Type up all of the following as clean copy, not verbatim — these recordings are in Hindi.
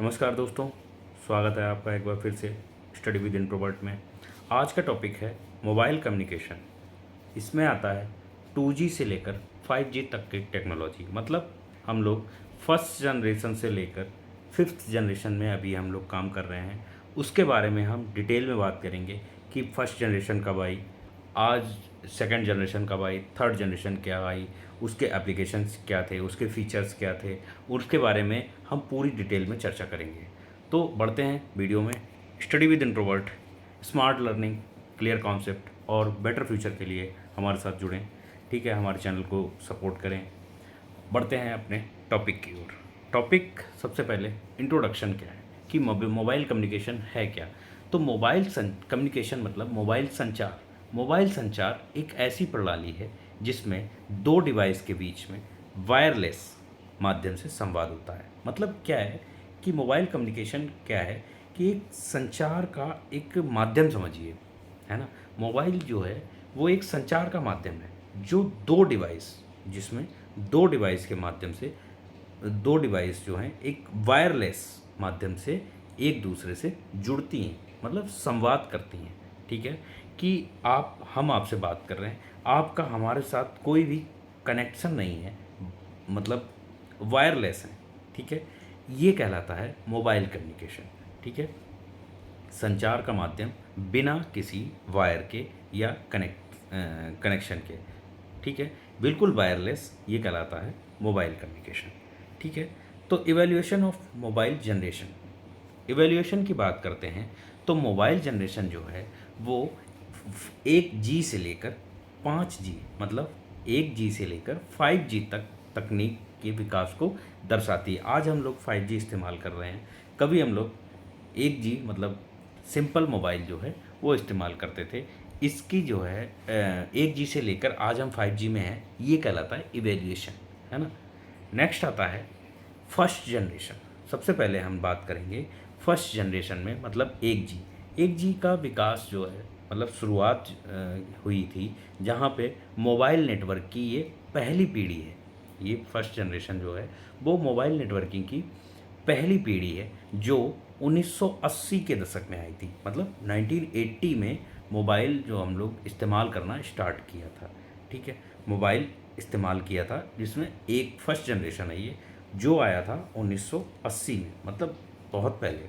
नमस्कार दोस्तों, स्वागत है आपका एक बार फिर से स्टडी विद इंट्रोवर्ट में। आज का टॉपिक है मोबाइल कम्युनिकेशन। इसमें आता है 2G से लेकर 5G तक की टेक्नोलॉजी। मतलब हम लोग फर्स्ट जनरेशन से लेकर फिफ्थ जनरेशन में अभी हम लोग काम कर रहे हैं। उसके बारे में हम डिटेल में बात करेंगे कि फर्स्ट जनरेशन कब आई, आज सेकंड जनरेशन कब आई, थर्ड जनरेशन क्या आई, उसके एप्लीकेशंस क्या थे, उसके फीचर्स क्या थे, उसके बारे में हम पूरी डिटेल में चर्चा करेंगे। तो बढ़ते हैं वीडियो में। Study with introvert, smart learning, clear concept और बेटर फ्यूचर के लिए हमारे साथ जुड़ें। ठीक है, हमारे चैनल को सपोर्ट करें। बढ़ते हैं अपने टॉपिक की ओर। टॉपिक सबसे पहले इंट्रोडक्शन क्या है कि मोबाइल कम्युनिकेशन है क्या। तो मोबाइल कम्युनिकेशन मतलब मोबाइल संचार। मोबाइल संचार एक ऐसी प्रणाली है जिसमें दो डिवाइस के बीच में वायरलेस माध्यम से संवाद होता है। मतलब क्या है कि मोबाइल कम्युनिकेशन क्या है कि एक संचार का एक माध्यम समझिए, है ना। मोबाइल जो है वो एक संचार का माध्यम है जो दो डिवाइस, जिसमें दो डिवाइस के माध्यम से दो डिवाइस जो हैं एक वायरलेस माध्यम से एक दूसरे से जुड़ती हैं, मतलब संवाद करती हैं। ठीक है कि हम आपसे बात कर रहे हैं, आपका हमारे साथ कोई भी कनेक्शन नहीं है, मतलब वायरलेस है। ठीक है, ये कहलाता है मोबाइल कम्युनिकेशन। ठीक है, संचार का माध्यम बिना किसी वायर के या कनेक्शन के। ठीक है, बिल्कुल वायरलेस, ये कहलाता है मोबाइल कम्युनिकेशन। ठीक है, तो evaluation of mobile generation, evaluation की बात करते हैं तो मोबाइल जनरेशन जो है वो 1G से लेकर 5G, मतलब 1G से लेकर 5G तक तकनीक के विकास को दर्शाती है। आज हम लोग 5G इस्तेमाल कर रहे हैं, कभी हम लोग 1G मतलब सिंपल मोबाइल जो है वो इस्तेमाल करते थे। इसकी जो है 1G से लेकर आज हम 5G में हैं, ये कहलाता है इवेल्यूएशन, है ना। नेक्स्ट आता है फर्स्ट जनरेशन। सबसे पहले हम बात करेंगे फर्स्ट जनरेशन में, मतलब 1G। 1G का विकास जो है मतलब शुरुआत हुई थी जहाँ पे मोबाइल नेटवर्क की ये पहली पीढ़ी है। ये फर्स्ट जनरेशन जो है वो मोबाइल नेटवर्किंग की पहली पीढ़ी है जो 1980 के दशक में आई थी। मतलब 1980 में मोबाइल जो हम लोग इस्तेमाल करना स्टार्ट किया था। ठीक है, मोबाइल इस्तेमाल किया था जिसमें एक फर्स्ट जनरेशन है ये, जो आया था 1980 में, मतलब बहुत पहले,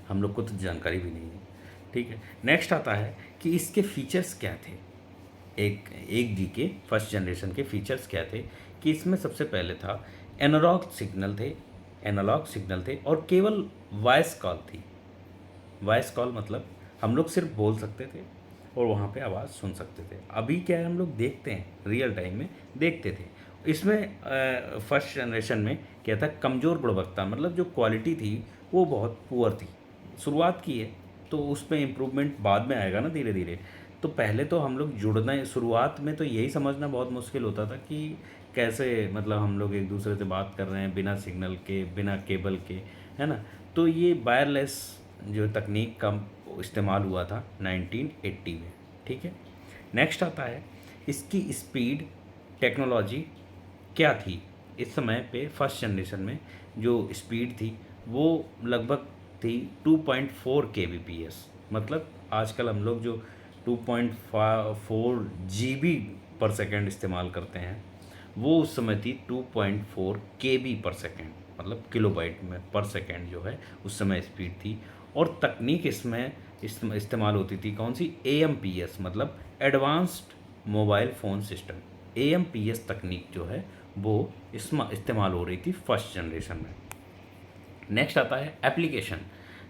हम लोग को तो जानकारी भी नहीं है। ठीक है, नेक्स्ट आता है कि इसके फीचर्स क्या थे। एक जी के फर्स्ट जनरेशन के फीचर्स क्या थे कि इसमें सबसे पहले था एनालॉग सिग्नल थे, एनालॉग सिग्नल थे और केवल वॉइस कॉल थी। वॉइस कॉल मतलब हम लोग सिर्फ बोल सकते थे और वहाँ पे आवाज़ सुन सकते थे। अभी क्या है, हम लोग देखते हैं, रियल टाइम में देखते थे। इसमें फर्स्ट जनरेशन में क्या था, कमज़ोर गुणवत्ता, मतलब जो क्वालिटी थी वो बहुत पुअर थी। शुरुआत की है तो उसमें इम्प्रूवमेंट बाद में आएगा ना धीरे धीरे। तो पहले तो हम लोग जुड़ना, शुरुआत में तो यही समझना बहुत मुश्किल होता था कि कैसे, मतलब हम लोग एक दूसरे से बात कर रहे हैं बिना सिग्नल के, बिना केबल के, है ना। तो ये वायरलेस जो तकनीक का इस्तेमाल हुआ था 1980 में। ठीक है, नेक्स्ट आता है इसकी स्पीड टेक्नोलॉजी क्या थी। इस समय पे फर्स्ट जनरेशन में जो स्पीड थी वो लगभग थी 2.4 kbps। मतलब आजकल हम लोग जो 2.4 GB पर सेकेंड इस्तेमाल करते हैं, वो उस समय थी 2.4 KB पर सेकेंड, मतलब किलोबाइट में पर सेकेंड जो है उस समय स्पीड थी। और तकनीक इसमें इस्तेमाल होती थी कौन सी, AMPS, मतलब advanced mobile phone system. AMPS तकनीक जो है वो इस्तेमाल हो रही थी फर्स्ट जनरेशन में। नेक्स्ट आता है एप्लीकेशन।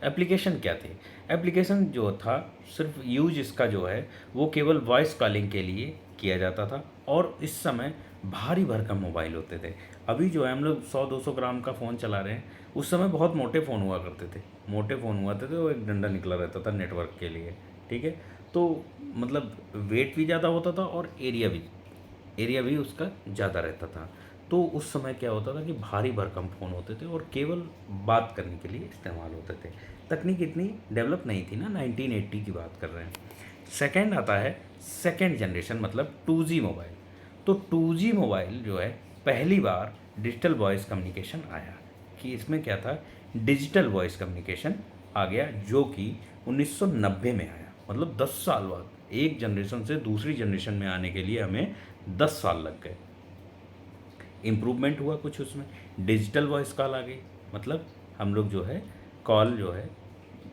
एप्लीकेशन क्या थे, एप्लीकेशन जो था सिर्फ यूज इसका जो है वो केवल वॉइस कॉलिंग के लिए किया जाता था। और इस समय भारी भरकम मोबाइल होते थे। अभी जो है हम लोग 100-200 ग्राम का फ़ोन चला रहे हैं, उस समय बहुत मोटे फ़ोन हुआ करते थे, मोटे फ़ोन हुआ करते थे, वो एक डंडा निकला रहता था नेटवर्क के लिए। ठीक है, तो मतलब वेट भी ज़्यादा होता था और एरिया भी उसका ज़्यादा रहता था। तो उस समय क्या होता था कि भारी भरकम फ़ोन होते थे और केवल बात करने के लिए इस्तेमाल होते थे। तकनीक इतनी डेवलप नहीं थी ना, 1980 की बात कर रहे हैं। सेकंड आता है सेकंड जनरेशन, मतलब 2G मोबाइल। तो 2G मोबाइल जो है पहली बार डिजिटल वॉइस कम्युनिकेशन आया। कि इसमें क्या था, डिजिटल वॉइस कम्युनिकेशन आ गया, जो कि 1990 में आया। मतलब 10 साल बाद, एक जनरेशन से दूसरी जनरेशन में आने के लिए हमें 10 साल लग गए। इम्प्रूवमेंट हुआ कुछ उसमें, डिजिटल वॉइस कॉल आ गई, मतलब हम लोग जो है कॉल जो है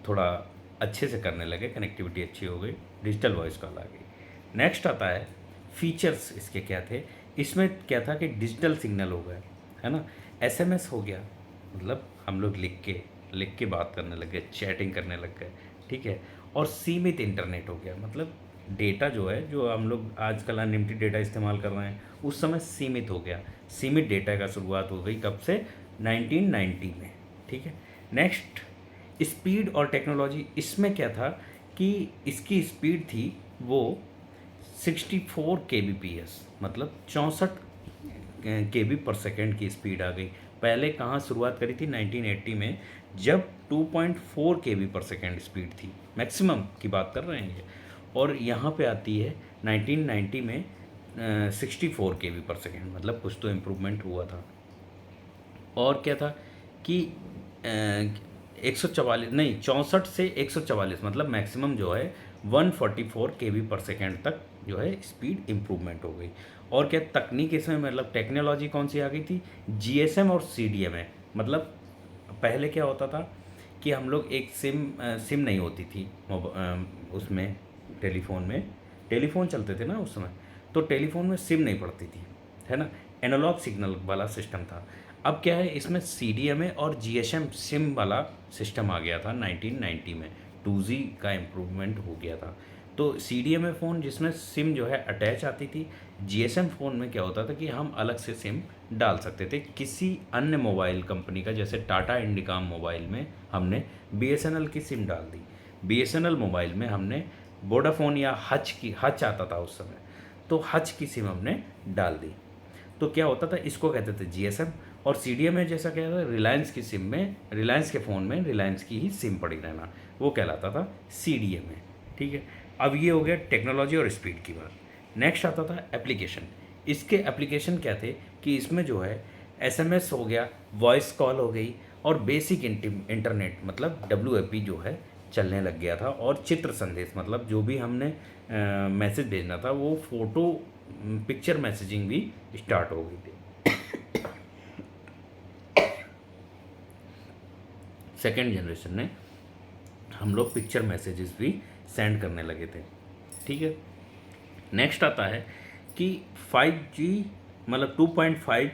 थोड़ा अच्छे से करने लगे, कनेक्टिविटी अच्छी हो गई, डिजिटल वॉइस कॉल आ गई। नेक्स्ट आता है फीचर्स, इसके क्या थे, इसमें क्या था कि डिजिटल सिग्नल हो गया, है ना, एसएमएस हो गया, मतलब हम लोग लिख के बात करने लग गए, चैटिंग करने लग गए, ठीक है। और सीमित इंटरनेट हो गया, मतलब डेटा जो है, जो हम लोग आजकल अनलिमिटेड डेटा इस्तेमाल कर रहे हैं, उस समय सीमित हो गया। सीमित डेटा का शुरुआत हो गई कब से, 1990 में, ठीक है। नेक्स्ट, स्पीड और टेक्नोलॉजी, इसमें क्या था कि इसकी स्पीड थी वो 64 kbps, मतलब 64 केबी पर सेकेंड की स्पीड आ गई। पहले कहाँ शुरुआत करी थी, 1980 में, जब 2.4 केबी पर सेकेंड स्पीड थी, मैक्सिमम की बात कर रहे हैं ये। और यहाँ पे आती है 1990 में 64 केबी पर सेकेंड, मतलब कुछ तो इम्प्रूवमेंट हुआ था। और क्या था कि 144 नहीं 64 से 144, मतलब मैक्सिमम जो है 144 केबी पर सेकेंड तक जो है स्पीड इम्प्रूवमेंट हो गई। और क्या तकनीक इसमें, मतलब टेक्नोलॉजी कौन सी आ गई थी, जीएसएम और सीडीएमए। मतलब पहले क्या होता था कि हम लोग एक सिम नहीं होती थी उसमें, टेलीफोन चलते थे ना उस समय, तो टेलीफोन में सिम नहीं पड़ती थी, है ना, एनालॉग सिग्नल वाला सिस्टम था। अब क्या है, इसमें सीडीएमए और जीएसएम सिम वाला सिस्टम आ गया था 1990 में, 2G का इम्प्रूवमेंट हो गया था। तो सीडीएमए फ़ोन जिसमें सिम जो है अटैच आती थी, जीएसएम फ़ोन में क्या होता था कि हम अलग से सिम डाल सकते थे किसी अन्य मोबाइल कंपनी का, जैसे टाटा इंडिकॉम मोबाइल में हमने बीएसएनएल की सिम डाल दी, बीएसएनएल मोबाइल में हमने वोडाफोन या हच आता था उस समय, तो हच की सिम हमने डाल दी। तो क्या होता था, इसको कहते थे जीएसएम। और सीडीएम में जैसा क्या था, रिलायंस की सिम में, रिलायंस के फ़ोन में रिलायंस की ही सिम पड़ी रहना, वो कहलाता था सीडीएम में, ठीक है। अब ये हो गया टेक्नोलॉजी और स्पीड की बात। नेक्स्ट आता था एप्लीकेशन। इसके एप्लीकेशन क्या थे कि इसमें जो है एसएमएस हो गया, वॉइस कॉल हो गई, और बेसिक इंटरनेट मतलब डब्ल्यूएपी जो है चलने लग गया था। और चित्र संदेश, मतलब जो भी हमने मैसेज भेजना था वो फोटो पिक्चर मैसेजिंग भी स्टार्ट हो गई थी। सेकेंड जनरेशन में हम लोग पिक्चर मैसेजेस भी सेंड करने लगे थे, ठीक है। नेक्स्ट आता है कि 5G, मतलब 2.5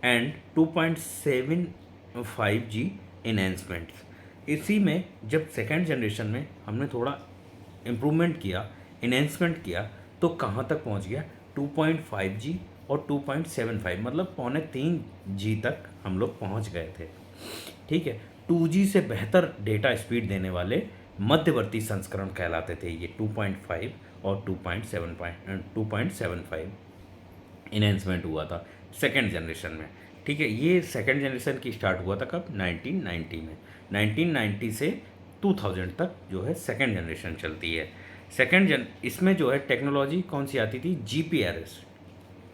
एंड 2.75G इन्हेंसमेंट्स। इसी में जब सेकेंड जनरेशन में हमने थोड़ा इम्प्रूवमेंट किया, इन्हेंसमेंट किया, तो कहाँ तक पहुँच गया, 2.5G और 2.75, मतलब 2.3G तक हम लोग पहुँच गए थे, ठीक है। 2G से बेहतर डेटा स्पीड देने वाले मध्यवर्ती संस्करण कहलाते थे ये 2.5 और 2.75 इन्हेंसमेंट हुआ था सेकेंड जनरेशन में, ठीक है। ये सेकेंड जनरेशन की स्टार्ट हुआ था कब, 1990 में। 1990 से 2000 तक जो है सेकेंड जनरेशन चलती है। इसमें जो है टेक्नोलॉजी कौन सी आती थी,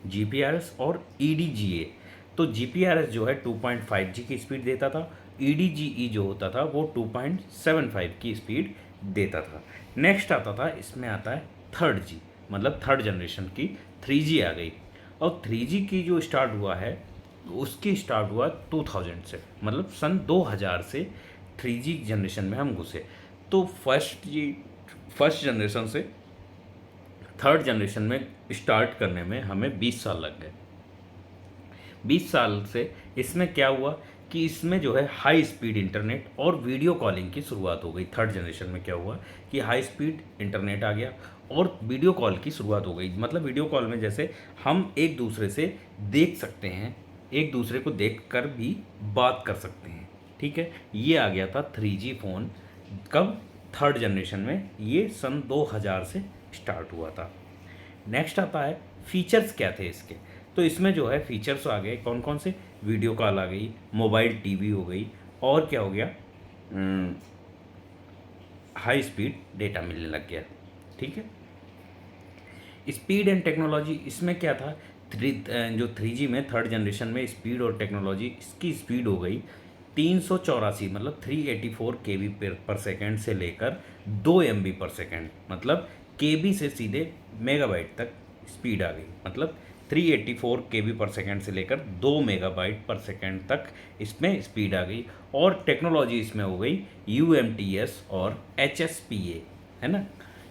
जीपीआरएस और ईडीजीए। तो जीपीआरएस जो है 2.5G की स्पीड देता था, ईडीजीई जो होता था वो 2.75 की स्पीड देता था। नेक्स्ट आता था, इसमें आता है 3rd G, मतलब थर्ड जनरेशन की 3G आ गई। और 3G की जो स्टार्ट हुआ है उसकी स्टार्ट हुआ 2000 से, मतलब सन 2000 से 3G जनरेशन में हम घुसे। तो फर्स्ट जनरेशन से थर्ड जनरेशन में स्टार्ट करने में हमें 20 साल लग गए। 20 साल से इसमें क्या हुआ कि इसमें जो है हाई स्पीड इंटरनेट और वीडियो कॉलिंग की शुरुआत हो गई। थर्ड जनरेशन में क्या हुआ कि हाई स्पीड इंटरनेट आ गया और वीडियो कॉल की शुरुआत हो गई। मतलब वीडियो कॉल में जैसे हम एक दूसरे से देख सकते हैं, एक दूसरे को देख कर भी बात कर सकते हैं, ठीक है। ये आ गया था 3G फ़ोन कब, थर्ड जनरेशन में, ये सन 2000 से स्टार्ट हुआ था। नेक्स्ट आता है फीचर्स क्या थे इसके। तो इसमें जो है फीचर्स आ गए कौन कौन से, वीडियो कॉल आ गई, मोबाइल टीवी हो गई, और क्या हो गया, हाई स्पीड डेटा मिलने लग गया, ठीक है। स्पीड एंड टेक्नोलॉजी, इसमें क्या था, जो 3G में थर्ड जनरेशन में स्पीड और टेक्नोलॉजी, इसकी स्पीड हो गई 384 मतलब 384 केबी पर सेकेंड से लेकर 2 एमबी पर सेकेंड, मतलब केबी से सीधे मेगाबाइट तक स्पीड आ गई। मतलब 384 केबी पर सेकेंड से लेकर 2 मेगाबाइट पर सेकेंड तक इसमें स्पीड आ गई। और टेक्नोलॉजी इसमें हो गई यूएमटीएस और एचएसपीए, है ना।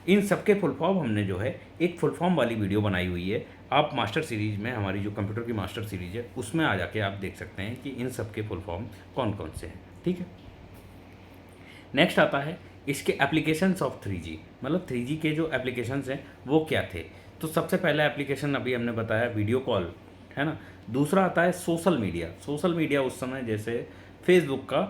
इन सबके फुल फॉर्म हमने जो है एक फुल फॉर्म वाली वीडियो बनाई हुई है। आप मास्टर सीरीज़ में, हमारी जो कंप्यूटर की मास्टर सीरीज है उसमें आ जाके आप देख सकते हैं कि इन सब के फुल फॉर्म कौन कौन से हैं, ठीक है। नेक्स्ट आता है इसके एप्लीकेशंस ऑफ 3G, मतलब 3G के जो एप्लीकेशंस हैं वो क्या थे। तो सबसे पहला एप्लीकेशन अभी हमने बताया वीडियो कॉल, है ना। दूसरा आता है सोशल मीडिया। सोशल मीडिया उस समय जैसे फेसबुक का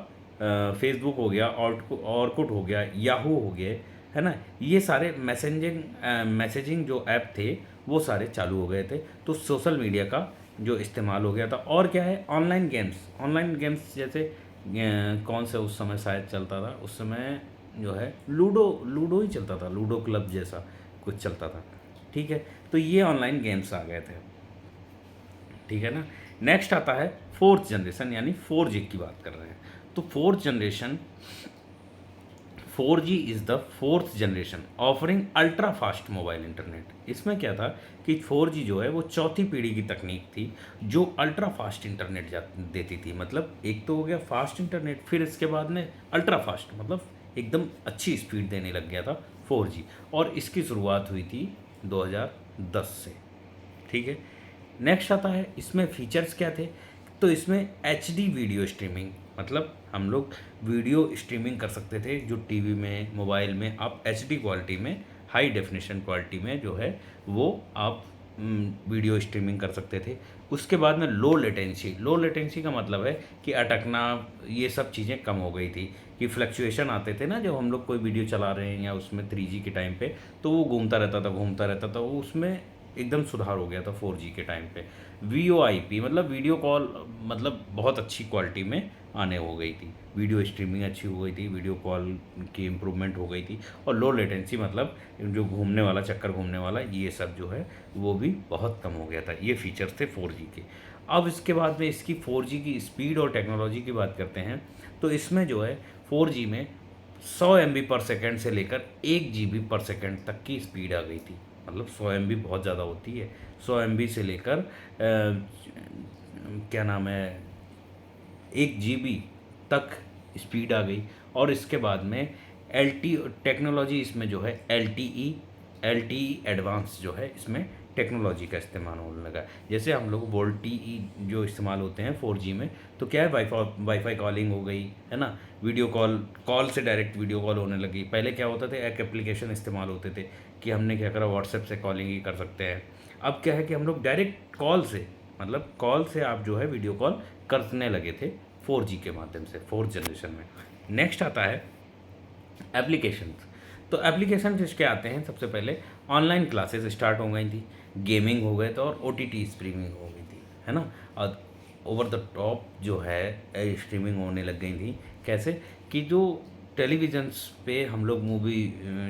फेसबुक हो गया, ऑर्कुट हो गया, याहू हो गए, है ना। ये सारे मैसेजिंग जो ऐप थे वो सारे चालू हो गए थे, तो सोशल मीडिया का जो इस्तेमाल हो गया था। और क्या है, ऑनलाइन गेम्स जैसे कौन से उस समय शायद चलता था, उस समय जो है लूडो ही चलता था, लूडो क्लब जैसा कुछ चलता था, ठीक है। तो ये ऑनलाइन गेम्स आ गए थे, ठीक है ना। नेक्स्ट आता है फोर्थ जनरेशन, यानी 4G की बात कर रहे हैं। तो fourth generation 4G is the fourth generation offering ultra fast mobile internet. इसमें क्या था कि 4G जो है वो चौथी पीढ़ी की तकनीक थी जो अल्ट्रा फास्ट इंटरनेट देती थी। मतलब एक तो हो गया फास्ट इंटरनेट, फिर इसके बाद में अल्ट्रा फास्ट, मतलब एकदम अच्छी स्पीड देने लग गया था 4G। और इसकी शुरुआत हुई थी 2010 से, ठीक है। नेक्स्ट आता है इसमें फीचर्स क्या थे। तो इसमें HD वीडियो स्ट्रीमिंग, मतलब हम लोग वीडियो स्ट्रीमिंग कर सकते थे जो टीवी में, मोबाइल में आप HD क्वालिटी में, हाई डेफिनेशन क्वालिटी में जो है वो आप वीडियो स्ट्रीमिंग कर सकते थे। उसके बाद में लो लेटेंसी का मतलब है कि अटकना, ये सब चीज़ें कम हो गई थी, कि फ्लक्चुएशन आते थे ना, जब हम लोग कोई वीडियो चला रहे हैं या उसमें 3G के टाइम पे, तो वो घूमता रहता था, वो उसमें एकदम सुधार हो गया था 4G के टाइम पे। VoIP मतलब वीडियो कॉल, मतलब बहुत अच्छी क्वालिटी में आने हो गई थी, वीडियो स्ट्रीमिंग अच्छी हो गई थी, वीडियो कॉल की इम्प्रूवमेंट हो गई थी। और लो लेटेंसी मतलब जो चक्कर घूमने वाला, ये सब जो है वो भी बहुत कम हो गया था। ये फीचर्स थे 4G के। अब इसके बाद में इसकी 4G की स्पीड और टेक्नोलॉजी की बात करते हैं। तो इसमें जो है 4G में 100 MB पर सेकेंड से लेकर 1 GB पर सेकेंड तक की स्पीड आ गई थी। मतलब 100 MB बहुत ज़्यादा होती है, 100 MB से लेकर क्या नाम है 1 GB तक स्पीड आ गई। और इसके बाद में टेक्नोलॉजी इसमें जो है LTE एडवांस जो है इसमें टेक्नोलॉजी का इस्तेमाल होने लगा। जैसे हम लोग वोल्टी जो इस्तेमाल होते हैं 4G में, तो क्या है वाईफाई कॉलिंग हो गई, है ना। वीडियो कॉल से डायरेक्ट वीडियो कॉल होने लगी। पहले क्या होता था, एक एप्लीकेशन इस्तेमाल होते थे कि हमने क्या करा, व्हाट्सएप से कॉलिंग ही कर सकते हैं। अब क्या है कि हम लोग डायरेक्ट कॉल से, मतलब कॉल से आप जो है वीडियो कॉल करने लगे थे 4G के माध्यम से, फोर्थ जनरेशन में। नेक्स्ट आता है एप्लीकेशंस। तो एप्लीकेशन इसके आते हैं, सबसे पहले ऑनलाइन क्लासेस स्टार्ट हो गई थी, गेमिंग हो गए थे, और OTT स्ट्रीमिंग हो गई थी, है ना। और ओवर द टॉप जो है स्ट्रीमिंग होने लग गई थी। कैसे कि जो टेलीविजन्स पे हम लोग मूवी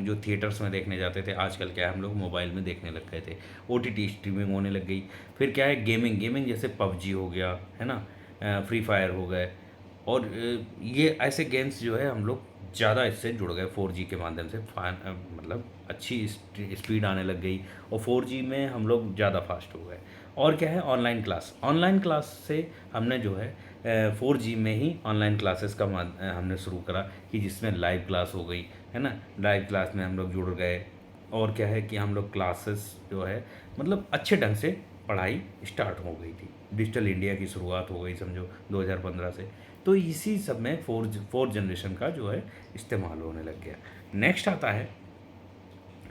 जो थिएटर्स में देखने जाते थे, आजकल क्या है हम लोग मोबाइल में देखने लग गए थे, OTT स्ट्रीमिंग होने लग गई। फिर क्या है गेमिंग जैसे PUBG हो गया, है ना, फ्री फायर हो गए, और ये ऐसे गेम्स जो है हम लोग ज़्यादा इससे जुड़ गए 4G के माध्यम से। मतलब अच्छी स्पीड आने लग गई, और 4G में हम लोग ज़्यादा फास्ट हो गए। और क्या है, ऑनलाइन क्लास से हमने जो है 4G में ही ऑनलाइन क्लासेस का हमने शुरू करा, कि जिसमें लाइव क्लास हो गई, है ना। लाइव क्लास में हम लोग जुड़ गए। और क्या है कि हम लोग क्लासेस जो है मतलब अच्छे ढंग से पढ़ाई स्टार्ट हो गई थी। डिजिटल इंडिया की शुरुआत हो गई समझो 2015 से। तो इसी सब में फोर्थ जनरेशन का जो है इस्तेमाल होने लग गया। नेक्स्ट आता है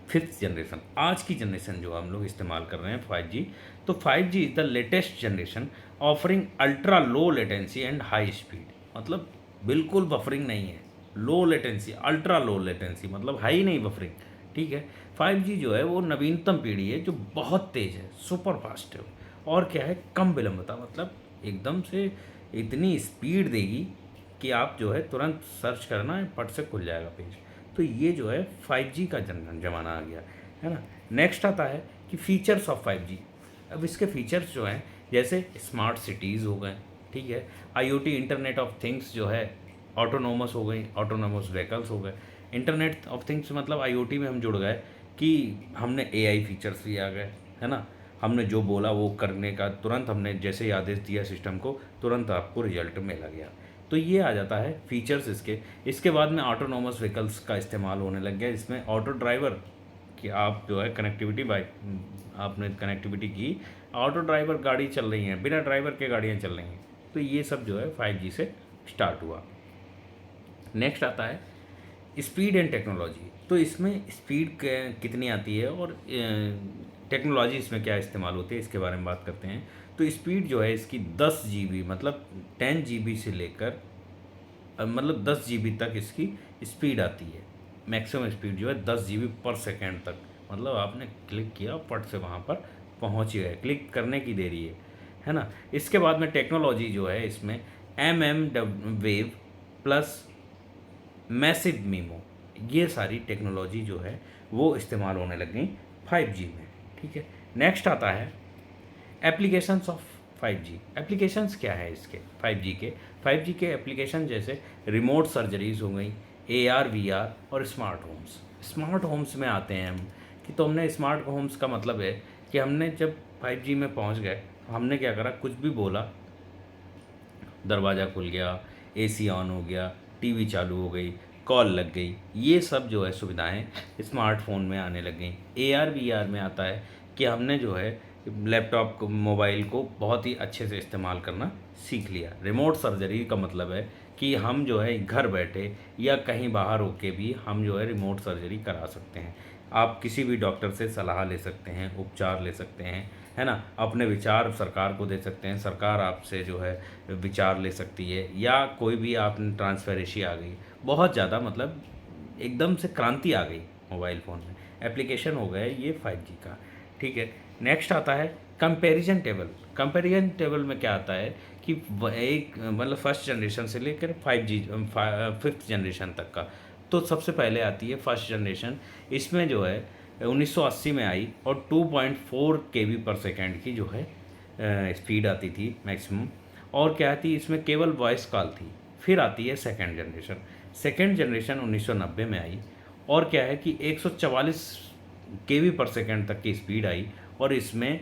फिफ्थ जनरेशन, आज की जनरेशन जो हम लोग इस्तेमाल कर रहे हैं 5G। तो 5G is the latest generation offering ultra low latency and high speed. मतलब बिल्कुल बफरिंग नहीं है, low latency, ultra low latency, मतलब हाई नहीं बफरिंग, ठीक है। 5G जो है वो नवीनतम पीढ़ी है जो बहुत तेज़ है, सुपर फास्ट है। और क्या है, कम विलंबता, मतलब एकदम से इतनी स्पीड देगी कि आप जो है तुरंत सर्च करना है, पट से खुल जाएगा पेज। तो ये जो है 5G का ज़माना आ गया, है ना। नेक्स्ट आता है कि फीचर्स ऑफ 5G। अब इसके फीचर्स जो हैं, जैसे स्मार्ट सिटीज़ हो गए, ठीक है। आईओटी इंटरनेट ऑफ थिंग्स जो है ऑटोनोमस हो गई, ऑटोनोमस व्हीकल्स हो गए। इंटरनेट ऑफ थिंग्स मतलब आईओटी में हम जुड़ गए कि हमने एआई फीचर्स भी आ गए, है ना। हमने जो बोला वो करने का तुरंत हमने जैसे ही आदेश दिया सिस्टम को, तुरंत आपको रिजल्ट मिल गया। तो ये आ जाता है फीचर्स इसके। इसके बाद में ऑटोनोमस व्हीकल्स का इस्तेमाल होने लग गया, इसमें ऑटो ड्राइवर कि आप जो है कनेक्टिविटी बाइक आपने कनेक्टिविटी की, ऑटो ड्राइवर गाड़ी चल रही हैं, बिना ड्राइवर के गाड़ियाँ चल रही हैं। तो ये सब जो है 5G से स्टार्ट हुआ। नेक्स्ट आता है स्पीड एंड टेक्नोलॉजी। तो इसमें स्पीड कितनी आती है और टेक्नोलॉजी इसमें क्या इस्तेमाल होती है, इसके बारे में बात करते हैं। तो स्पीड जो है इसकी 10 GB मतलब 10 GB से लेकर मतलब 10 GB तक इसकी स्पीड आती है। मैक्सिमम स्पीड जो है 10 GB पर सेकेंड तक, मतलब आपने क्लिक किया पट से वहाँ पर पहुँच ही गए, क्लिक करने की देरी है ना। इसके बाद में टेक्नोलॉजी जो है इसमें वेव प्लस मैसिव मीमो, ये सारी टेक्नोलॉजी जो है वो इस्तेमाल होने लग गई 5G में, ठीक है। नेक्स्ट आता है एप्लीकेशंस ऑफ 5G। एप्लीकेशंस क्या है इसके 5G के एप्लीकेशन जैसे रिमोट सर्जरीज हो गई, AR VR और स्मार्ट होम्स। स्मार्ट होम्स में आते हैं हम कि तो हमने स्मार्ट होम्स का मतलब है कि हमने जब 5G में पहुंच गए, हमने क्या करा, कुछ भी बोला, दरवाज़ा खुल गया, AC ऑन हो गया, टीवी चालू हो गई, कॉल लग गई। ये सब जो है सुविधाएं स्मार्टफोन में आने लग गई। AR VR में आता है कि हमने जो है लैपटॉप को, मोबाइल को बहुत ही अच्छे से इस्तेमाल करना सीख लिया। रिमोट सर्जरी का मतलब है कि हम जो है घर बैठे या कहीं बाहर होके भी हम जो है रिमोट सर्जरी करा सकते हैं। आप किसी भी डॉक्टर से सलाह ले सकते हैं, उपचार ले सकते हैं, है ना। अपने विचार सरकार को दे सकते हैं, सरकार आपसे जो है विचार ले सकती है, या कोई भी आपने ट्रांसपेरेंसी आ गई, बहुत ज़्यादा मतलब एकदम से क्रांति आ गई मोबाइल फ़ोन में। एप्लीकेशन हो गया ये 5G का, ठीक है। नेक्स्ट आता है कंपैरिजन टेबल। कंपैरिजन टेबल में क्या आता है कि एक मतलब फर्स्ट जनरेशन से लेकर 5G 5th जनरेशन तक का। तो सबसे पहले आती है फर्स्ट जनरेशन। इसमें जो है 1980 में आई और 2.4 KB पर सेकेंड की जो है स्पीड आती थी मैक्सिमम। और क्या थी इसमें, केवल वॉइस कॉल थी। फिर आती है सेकेंड जनरेशन। सेकेंड जनरेशन 1990 में आई और क्या है कि 144 KB पर सेकेंड तक की स्पीड आई और इसमें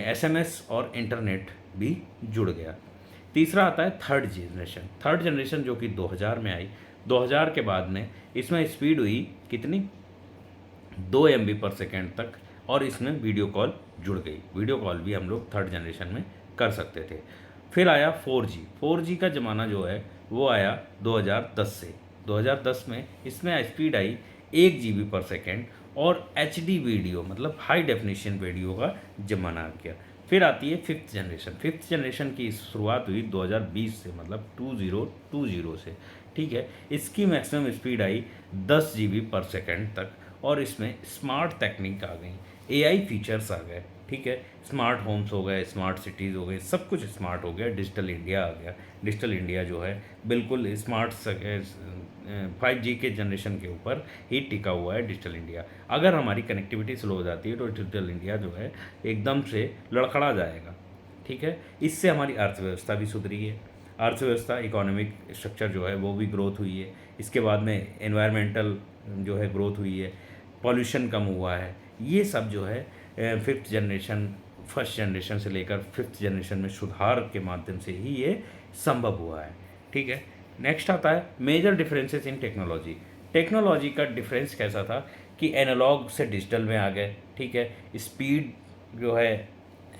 SMS और इंटरनेट भी जुड़ गया। तीसरा आता है थर्ड जनरेशन। थर्ड जनरेशन जो कि 2000 में आई। 2000 के बाद में इसमें स्पीड हुई कितनी, 2 MB पर सेकेंड तक, और इसमें वीडियो कॉल जुड़ गई। वीडियो कॉल भी हम लोग थर्ड जनरेशन में कर सकते थे। फिर आया 4G। 4G का ज़माना जो है वो आया 2010 से। 2010 में इसमें स्पीड आई 1 GB पर सेकेंड और HD वीडियो मतलब हाई डेफिनेशन वीडियो का ज़माना आ गया। फिर आती है फिफ्थ जनरेशन। फिफ्थ जनरेशन की शुरुआत हुई 2020 से, मतलब 2020 से, ठीक है। इसकी मैक्सिमम स्पीड आई 10 GB पर सेकेंड तक और इसमें स्मार्ट टेक्निक आ गई, AI फीचर्स आ गए, ठीक है। स्मार्ट होम्स हो गए, स्मार्ट सिटीज़ हो गए, सब कुछ स्मार्ट हो गया। डिजिटल इंडिया आ गया। डिजिटल इंडिया जो है बिल्कुल स्मार्ट 5G के जनरेशन के ऊपर ही टिका हुआ है डिजिटल इंडिया। अगर हमारी कनेक्टिविटी स्लो हो जाती है तो डिजिटल इंडिया जो है एकदम से लड़खड़ा जाएगा, ठीक है। इससे हमारी अर्थव्यवस्था भी सुधरी है। अर्थव्यवस्था, इकोनॉमिक स्ट्रक्चर जो है वो भी ग्रोथ हुई है। इसके बाद में एनवायरमेंटल जो है ग्रोथ हुई है, पॉल्यूशन कम हुआ है। ये सब जो है फिफ्थ जनरेशन, फर्स्ट जनरेशन से लेकर फिफ्थ जनरेशन में सुधार के माध्यम से ही ये संभव हुआ है, ठीक है। नेक्स्ट आता है major differences in technology. Technology का डिफरेंस कैसा था कि एनालॉग से डिजिटल में आ गए, ठीक है। स्पीड जो है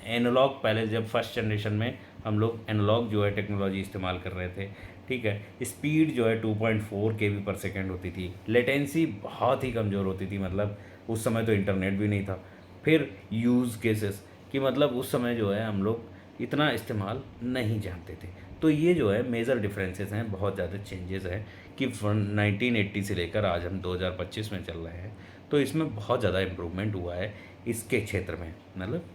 एनालॉग, पहले जब फर्स्ट जनरेशन में हम लोग एनालॉग जो है टेक्नोलॉजी इस्तेमाल कर रहे थे, ठीक है। स्पीड जो है 2.4 KB पर सेकेंड होती थी। लेटेंसी बहुत ही कमज़ोर होती थी, मतलब उस समय तो इंटरनेट भी नहीं था। फिर यूज़ केसेस कि मतलब उस समय जो है हम लोग इतना इस्तेमाल नहीं जानते थे। तो ये जो है मेजर डिफरेंसेस हैं, बहुत ज़्यादा चेंजेस हैं कि 1980 से लेकर आज हम 2025 में चल रहे हैं। तो इसमें बहुत ज़्यादा इम्प्रूवमेंट हुआ है इसके क्षेत्र में, मतलब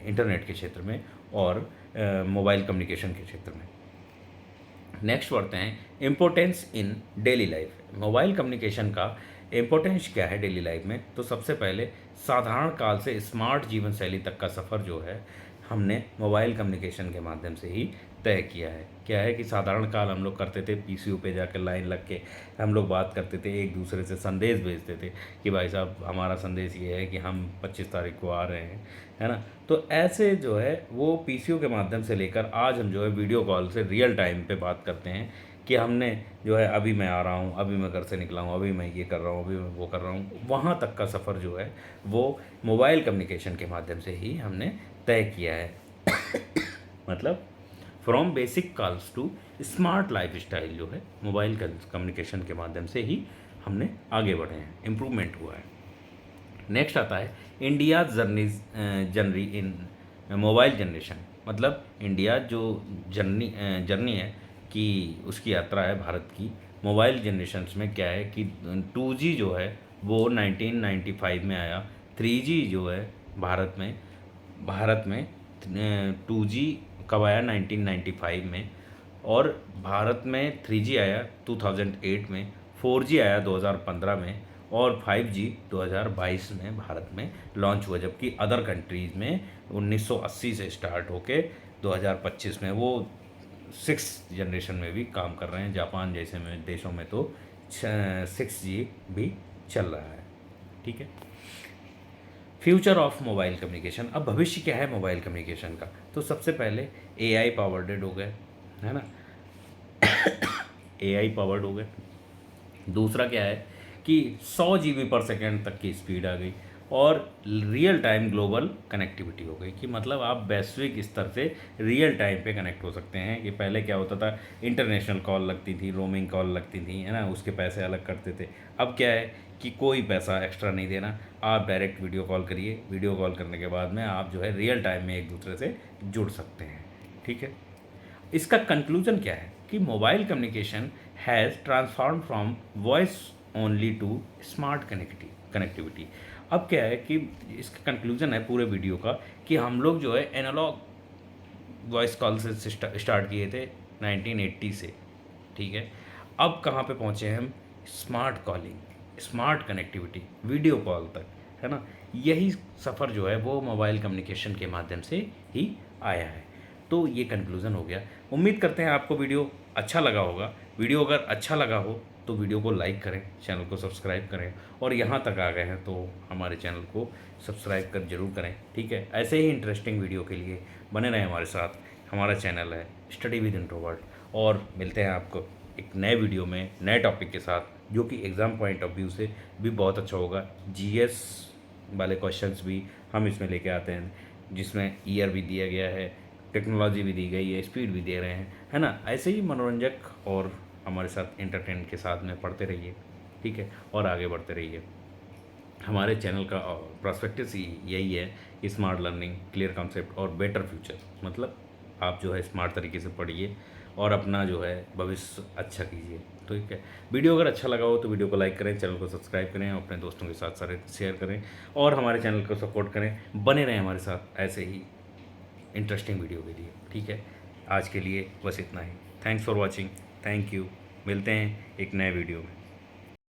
इंटरनेट के क्षेत्र में और मोबाइल कम्युनिकेशन के क्षेत्र में। नेक्स्ट बढ़ते हैं importance in daily life. Mobile communication का इम्पोर्टेंस क्या है डेली लाइफ में। तो सबसे पहले साधारण काल से स्मार्ट जीवन शैली तक का सफ़र जो है हमने मोबाइल कम्युनिकेशन के माध्यम से ही तय किया है। क्या है कि साधारण काल हम लोग करते थे, पीसीओ पे जाकर लाइन लग के हम लोग बात करते थे, एक दूसरे से संदेश भेजते थे कि भाई साहब हमारा संदेश ये है कि हम 25 तारीख को आ रहे हैं, है ना। तो ऐसे जो है वो पीसीओ के माध्यम से लेकर आज हम जो है वीडियो कॉल से रियल टाइम पे बात करते हैं कि हमने जो है अभी मैं आ रहा हूँ, अभी मैं घर से निकला हूँ, अभी मैं ये कर रहा हूँ, अभी मैं वो कर रहा हूँ, वहाँ तक का सफ़र जो है वो मोबाइल कम्युनिकेशन के माध्यम से ही हमने तय किया है। मतलब from basic calls to smart life style जो है मोबाइल कम्युनिकेशन के माध्यम से ही हमने आगे बढ़े हैं, इम्प्रूवमेंट हुआ है। नेक्स्ट आता है India journey in mobile generation. मतलब इंडिया जो जर्नी है कि उसकी यात्रा है भारत की मोबाइल जनरेशन्स में। क्या है कि 2G जो है वो 1995 में आया, 3G जो है भारत में 2G कब आया 1995 में, और भारत में 3G आया 2008 में, 4G आया 2015 में, और 5G 2022 में भारत में लॉन्च हुआ। जबकि अदर कंट्रीज़ में 1980 से स्टार्ट होके 2025 में वो 6th जनरेशन में भी काम कर रहे हैं। जापान जैसे में देशों में तो 6G भी चल रहा है। ठीक है। Future of mobile communication. अब भविष्य क्या है मोबाइल कम्युनिकेशन का? तो सबसे पहले AI पावर्ड हो गए, है ना। AI पावर्ड हो गए। दूसरा क्या है कि 100 GB पर सेकेंड तक की स्पीड आ गई, और रियल टाइम ग्लोबल कनेक्टिविटी हो गई कि मतलब आप वैश्विक स्तर से रियल टाइम पे कनेक्ट हो सकते हैं। कि पहले क्या होता था, इंटरनेशनल कॉल लगती थी, रोमिंग कॉल लगती थी, है ना, उसके पैसे अलग करते थे। अब क्या है कि कोई पैसा एक्स्ट्रा नहीं देना, आप डायरेक्ट वीडियो कॉल करिए, वीडियो कॉल करने के बाद में आप जो है रियल टाइम में एक दूसरे से जुड़ सकते हैं। ठीक है। इसका कंक्लूजन क्या है कि mobile communication has transform from voice only to smart connectivity. अब क्या है कि इसका कंक्लूजन है पूरे वीडियो का कि हम लोग जो है एनालॉग वॉइस कॉल से स्टार्ट किए थे 1980 से। ठीक है। अब कहाँ पे पहुँचे हैं हम? Smart calling, smart connectivity, video call तक, है ना। यही सफ़र जो है वो मोबाइल कम्युनिकेशन के माध्यम से ही आया है। तो ये कंक्लूज़न हो गया। उम्मीद करते हैं आपको वीडियो अच्छा लगा होगा। वीडियो अगर अच्छा लगा हो तो वीडियो को लाइक करें, चैनल को सब्सक्राइब करें, और यहाँ तक आ गए हैं तो हमारे चैनल को सब्सक्राइब कर जरूर करें। ठीक है। ऐसे ही इंटरेस्टिंग वीडियो के लिए बने रहें हमारे साथ। हमारा चैनल है स्टडी विद इंट्रोवर्ट, और मिलते हैं आपको एक नए वीडियो में नए टॉपिक के साथ, जो कि एग्ज़ाम पॉइंट ऑफ व्यू से भी बहुत अच्छा होगा। GS वाले क्वेश्चंस भी हम इसमें लेके आते हैं, जिसमें ईयर भी दिया गया है, टेक्नोलॉजी भी दी गई है, स्पीड भी दे रहे हैं, है ना। ऐसे ही मनोरंजक और हमारे साथ एंटरटेनमेंट के साथ में पढ़ते रहिए। ठीक है। और आगे बढ़ते रहिए। हमारे चैनल का प्रोस्पेक्टस ही यही है कि स्मार्ट लर्निंग, क्लियर कॉन्सेप्ट और बेटर फ्यूचर। मतलब आप जो है स्मार्ट तरीके से पढ़िए और अपना जो है भविष्य अच्छा कीजिए। ठीक है। वीडियो अगर अच्छा लगा हो तो वीडियो को लाइक करें, चैनल को सब्सक्राइब करें, अपने दोस्तों के साथ सारे शेयर करें, और हमारे चैनल को सपोर्ट करें। बने रहें हमारे साथ ऐसे ही इंटरेस्टिंग वीडियो के लिए। ठीक है। आज के लिए बस इतना ही। Thanks for watching. Thank you. मिलते हैं एक नए वीडियो में।